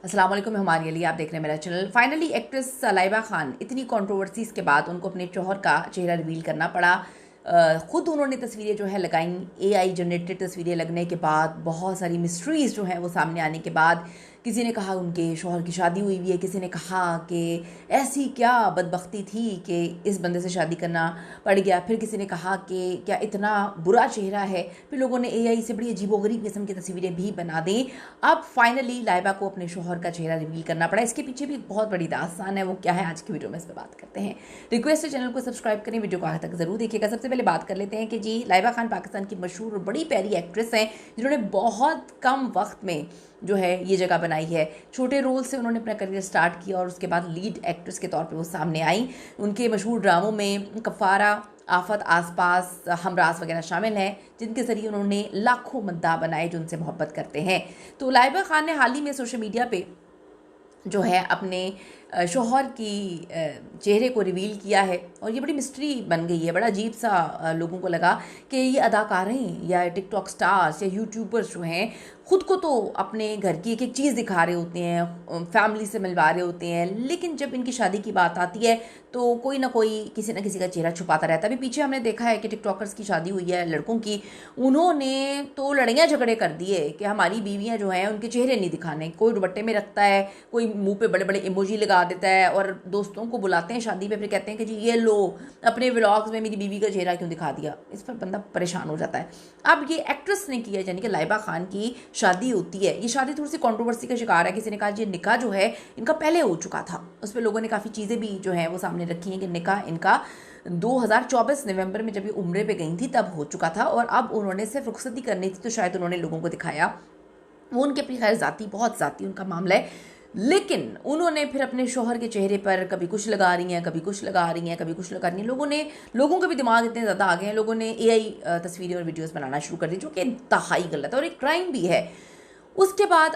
अस्सलाम वालेकुम, हमारे लिए आप देख रहे हैं मेरा channel. Finally actress Laiba Khan इतनी कंट्रोवर्सीज़ के बाद उनको अपने शौहर का चेहरा रिवील करना पड़ा। ख़ुद उन्होंने तस्वीरें जो है लगाई। एआई जनरेटेड तस्वीरें लगने के बाद, बहुत सारी मिस्ट्रीज़ जो हैं वो सामने आने के बाद, किसी ने कहा उनके शौहर की शादी हुई हुई है, किसी ने कहा कि ऐसी क्या बदबख्ती थी कि इस बंदे से शादी करना पड़ गया, फिर किसी ने कहा कि क्या इतना बुरा चेहरा है, फिर लोगों ने एआई से बड़ी अजीबोगरीब किस्म की तस्वीरें भी बना दी। अब फाइनली लाइबा को अपने शौहर का चेहरा रिवील करना पड़ा। इसके पीछे भी एक बहुत बड़ी दास्तान है, वो क्या है आज की वीडियो में इस पर बात करते हैं। रिक्वेस्ट है चैनल को सब्सक्राइब करें, वीडियो को आगे तक जरूर देखिएगा। सबसे पहले बात कर लेते हैं कि जी लाइबा खान पाकिस्तान की मशहूर और बड़ी प्यारी एक्ट्रेस हैं, जिन्होंने बहुत कम वक्त में जो है ये जगह बनाई है। छोटे रोल से उन्होंने अपना करियर स्टार्ट किया और उसके बाद लीड एक्ट्रेस के तौर पे वो सामने आई। उनके मशहूर ड्रामों में कफ़ारा, आफत, आसपास, हमराज वगैरह शामिल हैं, जिनके ज़रिए उन्होंने लाखों मद्दाह बनाए जो उनसे मोहब्बत करते हैं। तो लाइबा खान ने हाल ही में सोशल मीडिया पे जो है अपने शौहर की चेहरे को रिवील किया है और ये बड़ी मिस्ट्री बन गई है। बड़ा अजीब सा लोगों को लगा कि ये अदाकारें या टिकटॉक स्टार्स या यूट्यूबर्स जो हैं ख़ुद को तो अपने घर की एक एक चीज़ दिखा रहे होते हैं, फैमिली से मिलवा रहे होते हैं, लेकिन जब इनकी शादी की बात आती है तो कोई ना कोई किसी न किसी का चेहरा छुपाता रहता है। अभी पीछे हमने देखा है कि टिकटॉकर्स की शादी हुई है लड़कों की, उन्होंने तो लड़ाइयाँ झगड़े कर दिए कि हमारी बीवियाँ जो हैं उनके चेहरे नहीं दिखाने। कोई दुपट्टे में रखता है, कोई मुंह पे बड़े बड़े इमोजी लगा देता है और दोस्तों को बुलाते हैं शादी पे, फिर कहते हैं कि जी ये लो अपने व्लॉग्स में मेरी बीवी का चेहरा क्यों दिखा दिया। इस पर बंदा परेशान हो जाता है। अब ये एक्ट्रेस ने किया, यानी कि लाइबा खान की शादी होती है। ये शादी थोड़ी सी कंट्रोवर्सी का शिकार है। किसी ने कहा ये निकाह जो है इनका पहले हो चुका था, उस पर लोगों ने काफ़ी चीज़ें भी जो है वो सामने रखी हैं कि निकाह इनका 2024 नवंबर में जब ये उम्रे पे गई थी तब हो चुका था और अब उन्होंने सिर्फ रुखसती करनी थी तो शायद उन्होंने लोगों को दिखाया। वो उनके अपनी खैर ज़ाती, बहुत ज़ाती उनका मामला है, लेकिन उन्होंने फिर अपने शौहर के चेहरे पर कभी कुछ लगा रही हैं, कभी कुछ लगा रही हैं, कभी कुछ लगा रही हैं। लोगों के भी दिमाग इतने ज़्यादा आ गए हैं, लोगों ने एआई तस्वीरें और वीडियोस बनाना शुरू कर दी, जो कि इंतहाई गलत है और एक क्राइम भी है। उसके बाद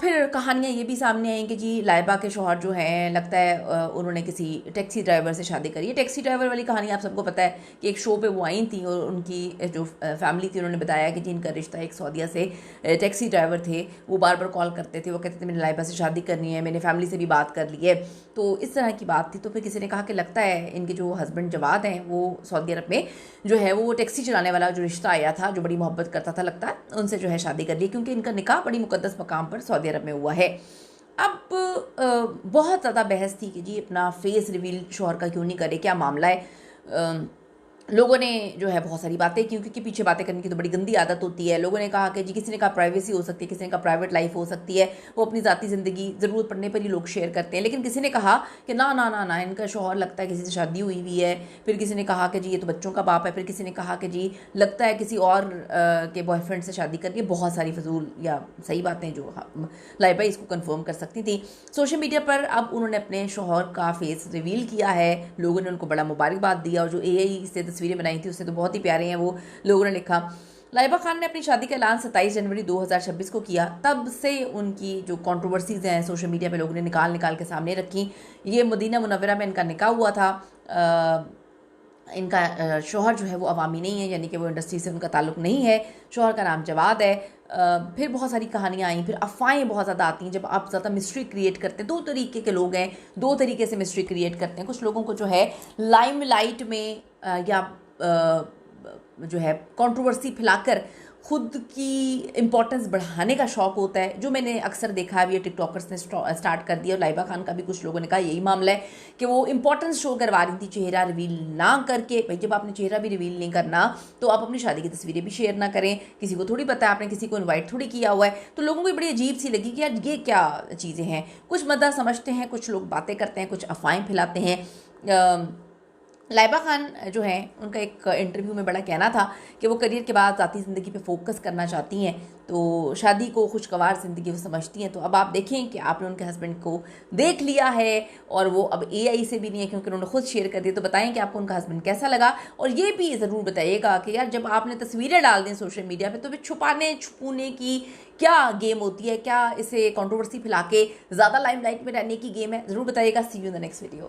फिर कहानियाँ ये भी सामने आई कि जी लाइबा के शौहर जो हैं लगता है उन्होंने किसी टैक्सी ड्राइवर से शादी करी है। टैक्सी ड्राइवर वाली कहानी आप सबको पता है कि एक शो पे वो आई थी और उनकी जो फैमिली थी उन्होंने बताया कि जी इनका रिश्ता एक सऊदीया से टैक्सी ड्राइवर थे, वो बार बार कॉल करते थे, वो कहते थे मैंने लाइबा से शादी करनी है, मैंने फैमिली से भी बात कर ली है। तो इस तरह की बात थी। तो फिर किसी ने कहा कि लगता है इनके जो हस्बैंड जवाद हैं वो सऊदी अरब में जो है वो टैक्सी चलाने वाला जो रिश्ता आया था, जो बड़ी मोहब्बत करता था, लगता है उनसे जो है शादी कर ली, क्योंकि इनका निकाह बड़ी मुकद्दस मकाम पर सऊदी अरब में हुआ है। अब बहुत ज़्यादा बहस थी कि जी अपना फेस रिवील शौहर का क्यों नहीं करे, क्या मामला है। लोगों ने जो है बहुत सारी बातें की, क्योंकि पीछे बातें करने की तो बड़ी गंदी आदत होती है। लोगों ने कहा कि जी किसी ने कहा प्राइवेसी हो सकती है, किसी ने कहा प्राइवेट लाइफ हो सकती है, वो अपनी ज़ाती ज़िंदगी ज़रूरत पड़ने पर ही लोग शेयर करते हैं। लेकिन किसी ने कहा कि ना ना ना ना इनका शौहर लगता है किसी से शादी हुई हुई है, फिर किसी ने कहा कि जी ये तो बच्चों का बाप है, फिर किसी ने कहा कि जी लगता है किसी और के बॉयफ्रेंड से शादी करके। बहुत सारी फजूल या सही बातें जो लाइबा इसको कन्फर्म कर सकती थी। सोशल मीडिया पर अब उन्होंने अपने शौहर का फेस रिवील किया है, लोगों ने उनको बड़ा मुबारकबाद दिया और जो एआई से तस्वीरें बनाई थी उससे तो बहुत ही प्यारे हैं वो, लोगों ने लिखा। लाइबा खान ने अपनी शादी का ऐलान 27 जनवरी 2026 को किया। तब से उनकी जो कंट्रोवर्सीज़ हैं सोशल मीडिया पे लोगों ने निकाल के सामने रखी। ये मदीना मुनव्वरा में इनका निकाह हुआ था। इनका शौहर जो है वो अवामी नहीं है, यानी कि वो इंडस्ट्री से उनका ताल्लुक़ नहीं है। शौहर का नाम जवाद है। फिर बहुत सारी कहानियाँ आई, फिर अफवाहें बहुत ज़्यादा आती हैं। जब आप ज़्यादा मिस्ट्री क्रिएट करते हैं, दो तरीके के लोग हैं, दो तरीके से मिस्ट्री क्रिएट करते हैं। कुछ लोगों को जो है लाइमलाइट में या जो है कंट्रोवर्सी फैलाकर खुद की इम्पोर्टेंस बढ़ाने का शौक़ होता है, जो मैंने अक्सर देखा है। ये टिकटॉकर्स ने स्टार्ट कर दिया और लाइबा खान का भी कुछ लोगों ने कहा यही मामला है कि वो इम्पोर्टेंस शो करवा रही थी चेहरा रिवील ना करके। भाई जब आपने चेहरा भी रिवील नहीं करना तो आप अपनी शादी की तस्वीरें भी शेयर ना करें। किसी को थोड़ी पता है, आपने किसी को इन्वाइट थोड़ी किया हुआ है। तो लोगों को बड़ी अजीब सी लगी कि यार ये क्या चीज़ें हैं। कुछ मद्दा समझते हैं, कुछ लोग बातें करते हैं, कुछ अफवाहें फैलाते हैं। लाइबा खान जो हैं उनका एक इंटरव्यू में बड़ा कहना था कि वो करियर के बाद ज़ाती ज़िंदगी पे फोकस करना चाहती हैं, तो शादी को खुशगवार ज़िंदगी वो समझती हैं। तो अब आप देखें कि आपने उनके हस्बैंड को देख लिया है और वो अब एआई से भी नहीं है, क्योंकि उन्होंने खुद शेयर कर दिया। तो बताएं कि आपको उनका हस्बैंड कैसा लगा और ये भी ज़रूर बताइएगा कि यार जब आपने तस्वीरें डाल दी सोशल मीडिया पर तो फिर छुपाने की क्या गेम होती है, क्या इसे कंट्रोवर्सी फैला के ज़्यादा लाइमलाइट में रहने की गेम है, ज़रूर बताइएगा। See you in the next video.